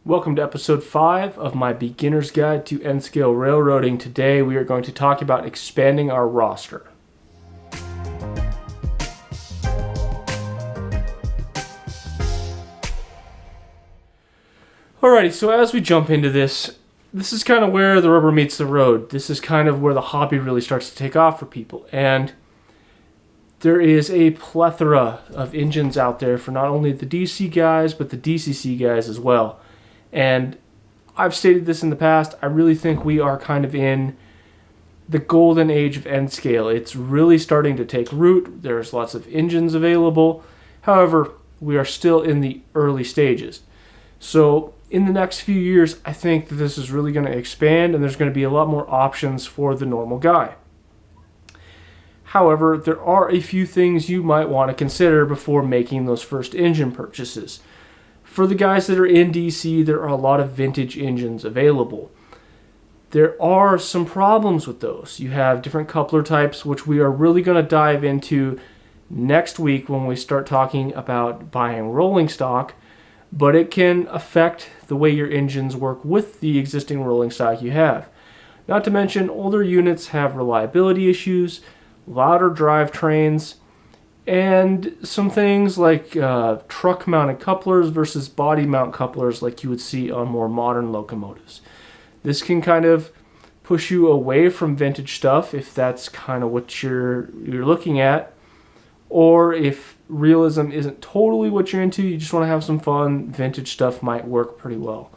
Welcome to episode 5 of my beginner's guide to N-scale railroading. Today we are going to talk about expanding our roster. Alrighty, so as we jump into this is kind of where the rubber meets the road. This is kind of where the hobby really starts to take off for people. And there is a plethora of engines out there for not only the DC guys, but the DCC guys as well. And I've stated this in the past, I really think we are kind of in the golden age of N-scale. It's really starting to take root. There's lots of engines available. However, we are still in the early stages. So in the next few years, I think that this is really going to expand and there's going to be a lot more options for the normal guy. However, there are a few things you might want to consider before making those first engine purchases. For the guys that are in DC, there are a lot of vintage engines available. There are some problems with those. You have different coupler types, which we are really going to dive into next week when we start talking about buying rolling stock, but it can affect the way your engines work with the existing rolling stock you have. Not to mention, older units have reliability issues, louder drivetrains, and some things like truck-mounted couplers versus body-mount couplers like you would see on more modern locomotives. This can kind of push you away from vintage stuff if that's kind of what you're looking at, or if realism isn't totally what you're into, you just want to have some fun, vintage stuff might work pretty well.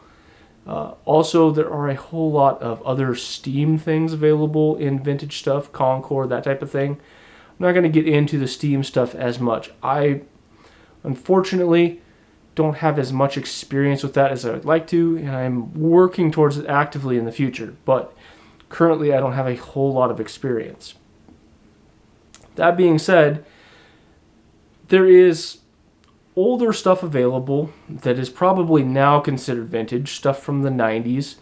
Also, there are a whole lot of other Steam things available in vintage stuff, Concord, that type of thing. I'm not going to get into the Steam stuff as much. I, unfortunately, don't have as much experience with that as I would like to, and I'm working towards it actively in the future, but currently I don't have a whole lot of experience. That being said, there is older stuff available that is probably now considered vintage, stuff from the 90s,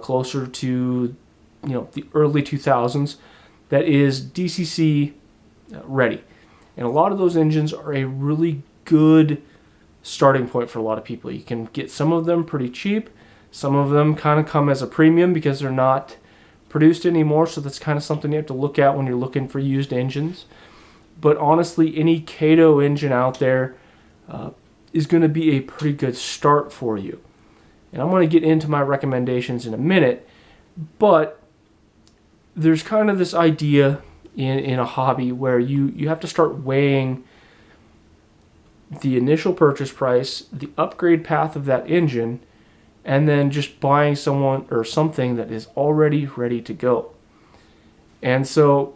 closer to the early 2000s, that is DCC ready. And a lot of those engines are a really good starting point for a lot of people. You can get some of them pretty cheap. Some of them kind of come as a premium because they're not produced anymore, so that's kind of something you have to look at when you're looking for used engines. But honestly, any Kato engine out there is going to be a pretty good start for you. And I'm going to get into my recommendations in a minute, but there's kind of this idea in a hobby where you have to start weighing the initial purchase price, the upgrade path of that engine, and then just buying someone or something that is already ready to go. And so,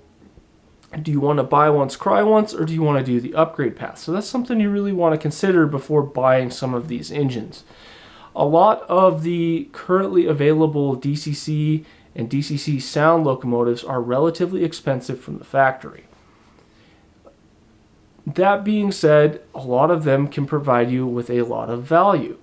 do you want to buy once, cry once, or do you want to do the upgrade path? So that's something you really want to consider before buying some of these engines. A lot of the currently available DCC and DCC sound locomotives are relatively expensive from the factory. That being said, a lot of them can provide you with a lot of value.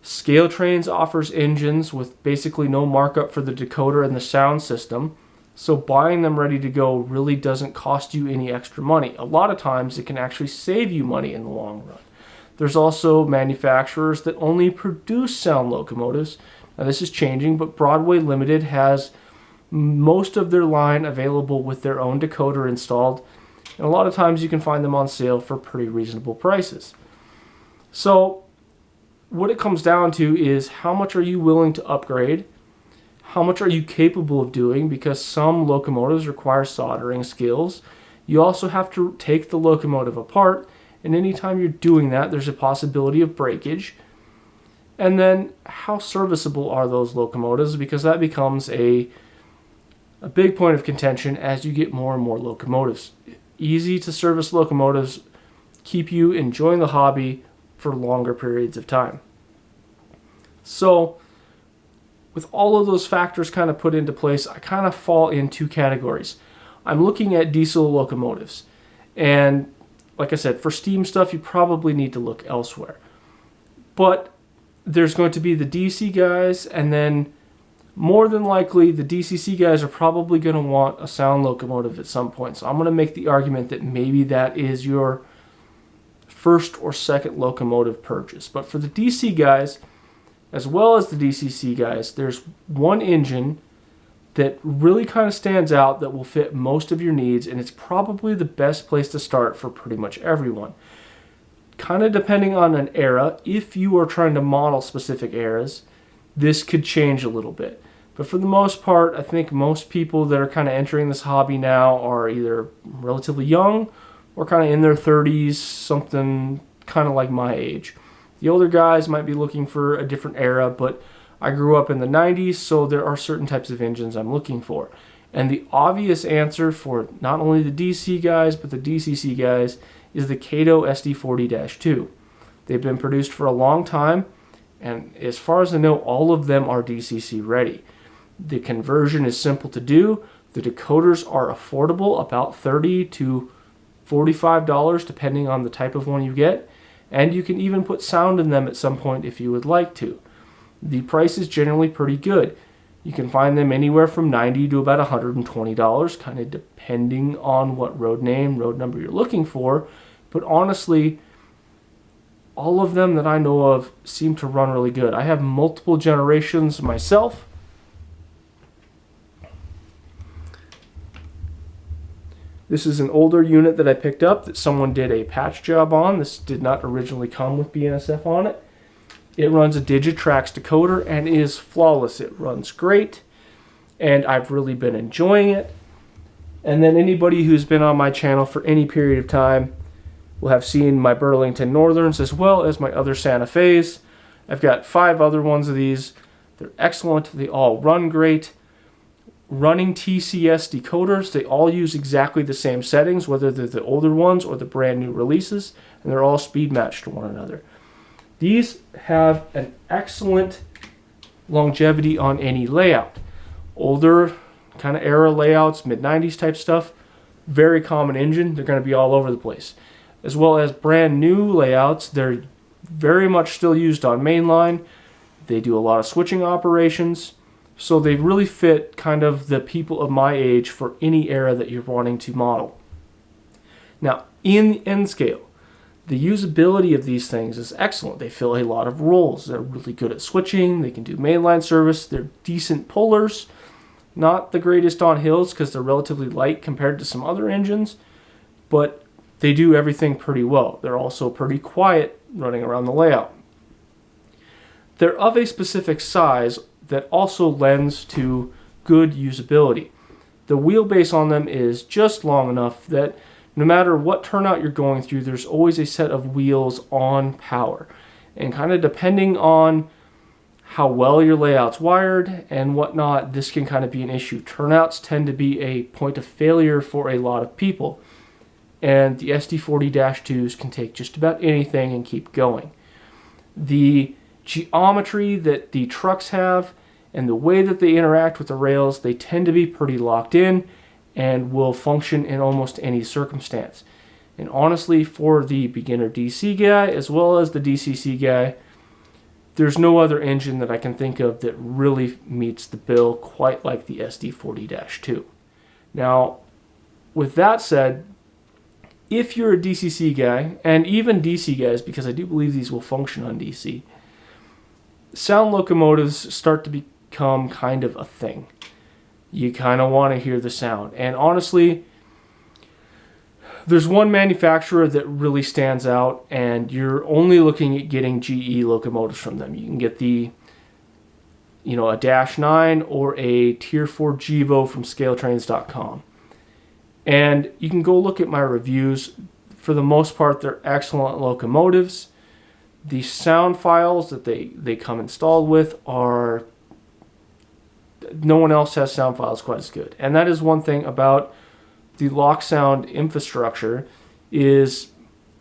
Scale Trains offers engines with basically no markup for the decoder and the sound system, so buying them ready to go really doesn't cost you any extra money. A lot of times it can actually save you money in the long run. There's also manufacturers that only produce sound locomotives. Now this is changing, but Broadway Limited has most of their line available with their own decoder installed, and a lot of times you can find them on sale for pretty reasonable prices. So what it comes down to is how much are you willing to upgrade? How much are you capable of doing? Because some locomotives require soldering skills. You also have to take the locomotive apart, and anytime you're doing that, there's a possibility of breakage. And then how serviceable are those locomotives? Because that becomes a big point of contention as you get more and more locomotives. Easy to service locomotives keep you enjoying the hobby for longer periods of time. So, with all of those factors kind of put into place, I kind of fall in two categories. I'm looking at diesel locomotives. And like I said, for steam stuff, you probably need to look elsewhere. But there's going to be the DC guys, and then more than likely, the DCC guys are probably going to want a sound locomotive at some point. So I'm going to make the argument that maybe that is your first or second locomotive purchase. But for the DC guys, as well as the DCC guys, there's one engine that really kind of stands out that will fit most of your needs, and it's probably the best place to start for pretty much everyone. Kind of depending on an era, if you are trying to model specific eras, this could change a little bit. But for the most part, I think most people that are kind of entering this hobby now are either relatively young or kind of in their 30s, something kind of like my age. The older guys might be looking for a different era, but I grew up in the 90s, so there are certain types of engines I'm looking for. And the obvious answer for not only the DC guys, but the DCC guys is the Kato SD40-2. They've been produced for a long time, and as far as I know, all of them are DCC ready. The conversion is simple to do. The decoders are affordable, about $30 to $45 depending on the type of one you get, and you can even put sound in them at some point if you would like to. The price is generally pretty good. You can find them anywhere from $90 to about $120, kind of depending on what road name, road number you're looking for. But honestly, all of them that I know of seem to run really good. I have multiple generations myself. This is an older unit that I picked up that someone did a patch job on. This did not originally come with BNSF on it. It runs a Digitrax decoder and is flawless. It runs great, and I've really been enjoying it. And then anybody who's been on my channel for any period of time will have seen my Burlington Northerns as well as my other Santa Fe's. I've got 5 other ones of these. They're excellent. They all run great. Running TCS decoders, they all use exactly the same settings, whether they're the older ones or the brand new releases, and they're all speed matched to one another. These have an excellent longevity on any layout. Older kind of era layouts, mid-90s type stuff, very common engine. They're going to be all over the place. As well as brand new layouts, they're very much still used on mainline. They do a lot of switching operations. So they really fit kind of the people of my age for any era that you're wanting to model. Now, in N-Scale, the usability of these things is excellent. They fill a lot of roles. They're really good at switching. They can do mainline service. They're decent pullers. Not the greatest on hills because they're relatively light compared to some other engines, but they do everything pretty well. They're also pretty quiet running around the layout. They're of a specific size that also lends to good usability. The wheelbase on them is just long enough that no matter what turnout you're going through, there's always a set of wheels on power. And kind of depending on how well your layout's wired and whatnot, this can kind of be an issue. Turnouts tend to be a point of failure for a lot of people. And the SD40-2s can take just about anything and keep going. The geometry that the trucks have and the way that they interact with the rails, they tend to be pretty locked in and will function in almost any circumstance. And honestly, for the beginner DC guy as well as the DCC guy, there's no other engine that I can think of that really meets the bill quite like the SD40-2. Now, with that said, if you're a DCC guy, and even DC guys, because I do believe these will function on DC, sound locomotives start to become kind of a thing. You kind of want to hear the sound. And honestly, there's one manufacturer that really stands out, and you're only looking at getting GE locomotives from them. You can get the, a Dash 9 or a Tier 4 Gevo from scaletrains.com. And you can go look at my reviews. For the most part, they're excellent locomotives. The sound files that they come installed with are, no one else has sound files quite as good. And that is one thing about the LokSound infrastructure, is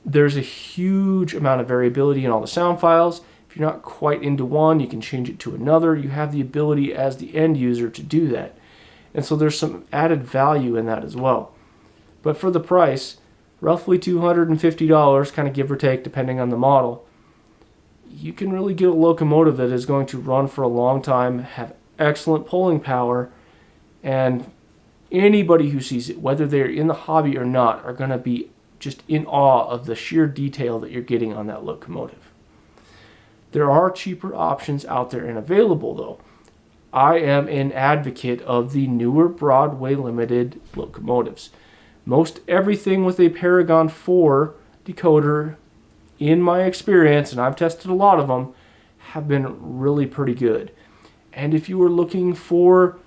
there's a huge amount of variability in all the sound files. If you're not quite into one, you can change it to another. You have the ability as the end user to do that. And so there's some added value in that as well. But for the price, roughly $250, kind of give or take depending on the model, you can really get a locomotive that is going to run for a long time, have excellent pulling power, and anybody who sees it, whether they're in the hobby or not, are going to be just in awe of the sheer detail that you're getting on that locomotive. There are cheaper options out there and available though. I am an advocate of the newer Broadway Limited locomotives. Most everything with a Paragon 4 decoder, in my experience, and I've tested a lot of them, have been really pretty good. And if you were looking for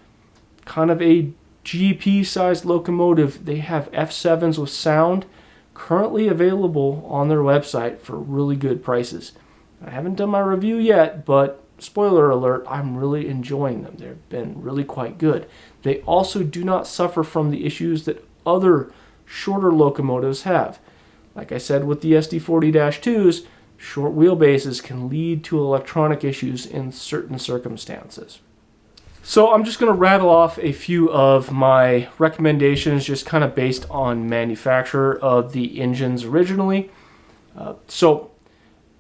kind of a GP sized locomotive, they have F7s with sound currently available on their website for really good prices. I haven't done my review yet, but spoiler alert, I'm really enjoying them. They've been really quite good. They also do not suffer from the issues that other shorter locomotives have. Like I said with the SD40-2s, short wheelbases can lead to electronic issues in certain circumstances. So I'm just going to rattle off a few of my recommendations just kind of based on manufacturer of the engines originally. So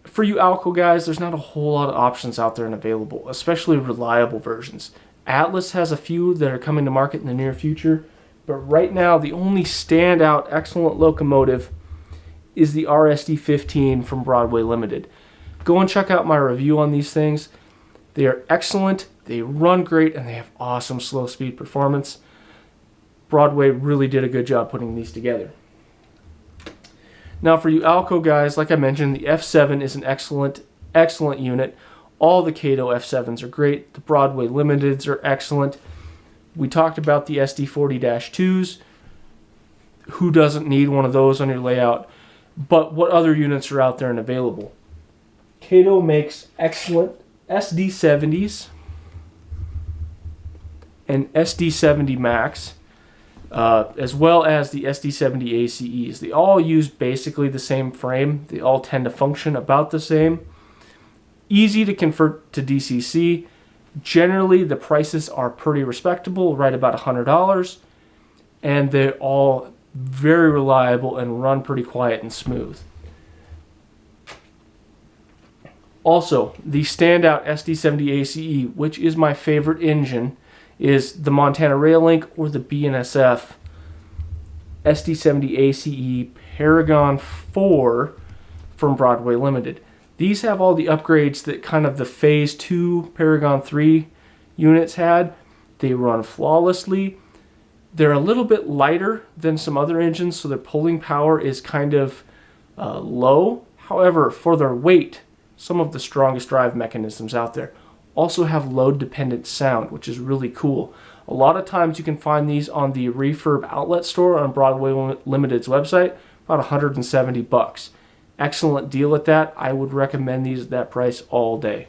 for you Alco guys, there's not a whole lot of options out there and available, especially reliable versions. Atlas has a few that are coming to market in the near future, but right now the only standout excellent locomotive is the RSD15 from Broadway Limited. Go and check out my review on these things. They are excellent, they run great, and they have awesome slow speed performance. Broadway really did a good job putting these together. Now for you Alco guys, like I mentioned, the F7 is an excellent unit. All the Kato F7s are great. The Broadway Limiteds are excellent. We talked about the SD40-2s. Who doesn't need one of those on your layout? But what other units are out there and available? Kato makes excellent SD70s and SD70 Max, as well as the SD70 ACEs. They all use basically the same frame. They all tend to function about the same. Easy to convert to DCC. Generally, the prices are pretty respectable, right about $100, and they're all very reliable and run pretty quiet and smooth. Also, the standout SD70 ACE, which is my favorite engine, is the Montana Rail Link or the BNSF SD70 ACE Paragon 4 from Broadway Limited. These have all the upgrades that kind of the Phase 2 Paragon 3 units had. They run flawlessly. They're a little bit lighter than some other engines, so their pulling power is kind of low. However, for their weight, some of the strongest drive mechanisms out there also have load-dependent sound, which is really cool. A lot of times you can find these on the Refurb outlet store on Broadway Limited's website, about $170. Excellent deal at that. I would recommend these at that price all day.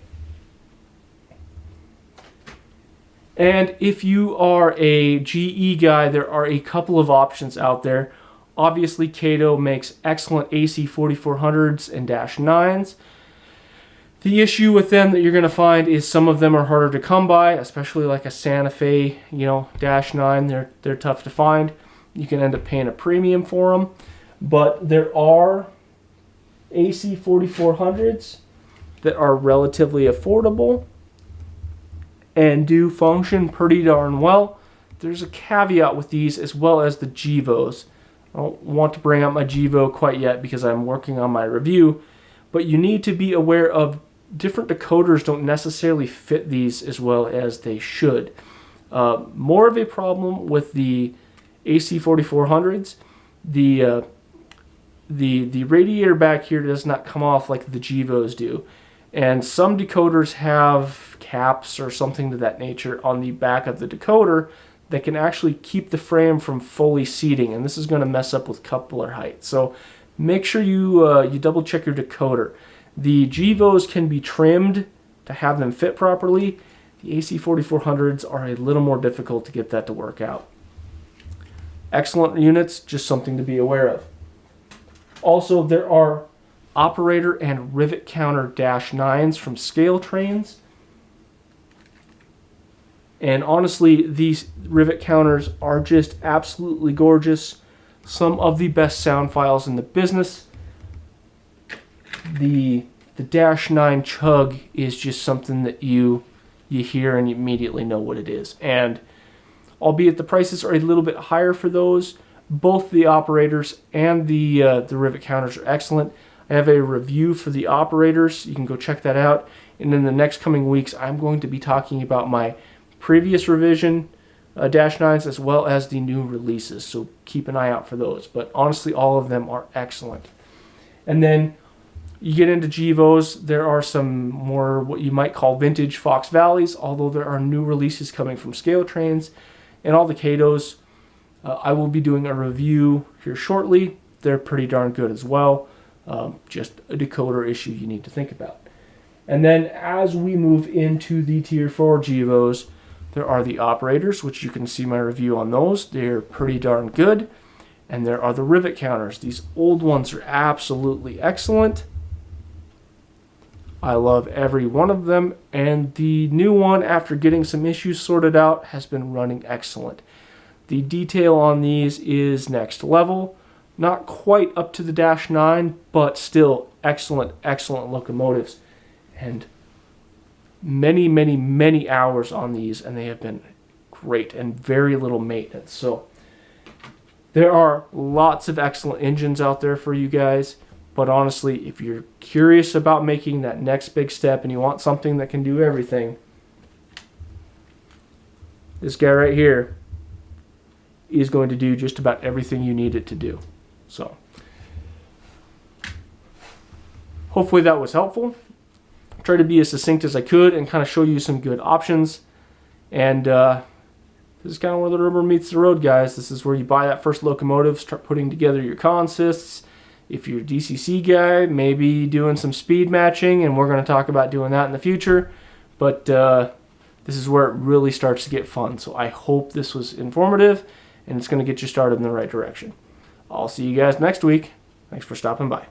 And if you are a GE guy, there are a couple of options out there. Obviously, Kato makes excellent AC4400s and -9s. The issue with them that you're going to find is some of them are harder to come by, especially like a Santa Fe, -9. They're tough to find. You can end up paying a premium for them. But there are AC4400s that are relatively affordable and do function pretty darn well. There's a caveat with these as well as the GEVOs. I don't want to bring up my GEVO quite yet because I'm working on my review, but you need to be aware of different decoders don't necessarily fit these as well as they should. More of a problem with the AC4400s, the radiator back here does not come off like the GEVOs do. And some decoders have caps or something to that nature on the back of the decoder that can actually keep the frame from fully seating, and this is going to mess up with coupler height. So make sure you double check your decoder. The GEVOs can be trimmed to have them fit properly. The AC4400s are a little more difficult to get that to work out. Excellent units, just something to be aware of. Also, there are operator and rivet counter -9s from Scale Trains. And honestly, these rivet counters are just absolutely gorgeous. Some of the best sound files in the business. The -9 chug is just something that you hear and you immediately know what it is. And albeit the prices are a little bit higher for those, both the operators and the rivet counters are excellent. I have a review for the operators. You can go check that out. And in the next coming weeks, I'm going to be talking about my previous revision Dash 9s as well as the new releases. So keep an eye out for those. But honestly, all of them are excellent. And then you get into Gevos, there are some more what you might call vintage Fox Valleys, although there are new releases coming from Scale Trains and all the Katos. I will be doing a review here shortly. They're pretty darn good as well. Just a decoder issue you need to think about. And then as we move into the Tier 4 Gevos, there are the operators, which you can see my review on those. They're pretty darn good. And there are the rivet counters. These old ones are absolutely excellent. I love every one of them. And the new one, after getting some issues sorted out, has been running excellent. The detail on these is next level. Not quite up to the Dash 9, but still excellent, excellent locomotives. And many, many, many hours on these, and they have been great and very little maintenance. So there are lots of excellent engines out there for you guys. But honestly, if you're curious about making that next big step and you want something that can do everything, this guy right here is going to do just about everything you need it to do. So hopefully that was helpful. Try to be as succinct as I could and kind of show you some good options. And this is kind of where the rubber meets the road, guys. This is where you buy that first locomotive, start putting together your consists. If you're a DCC guy, maybe doing some speed matching, and we're going to talk about doing that in the future. But this is where it really starts to get fun. So I hope this was informative, and it's going to get you started in the right direction. I'll see you guys next week. Thanks for stopping by.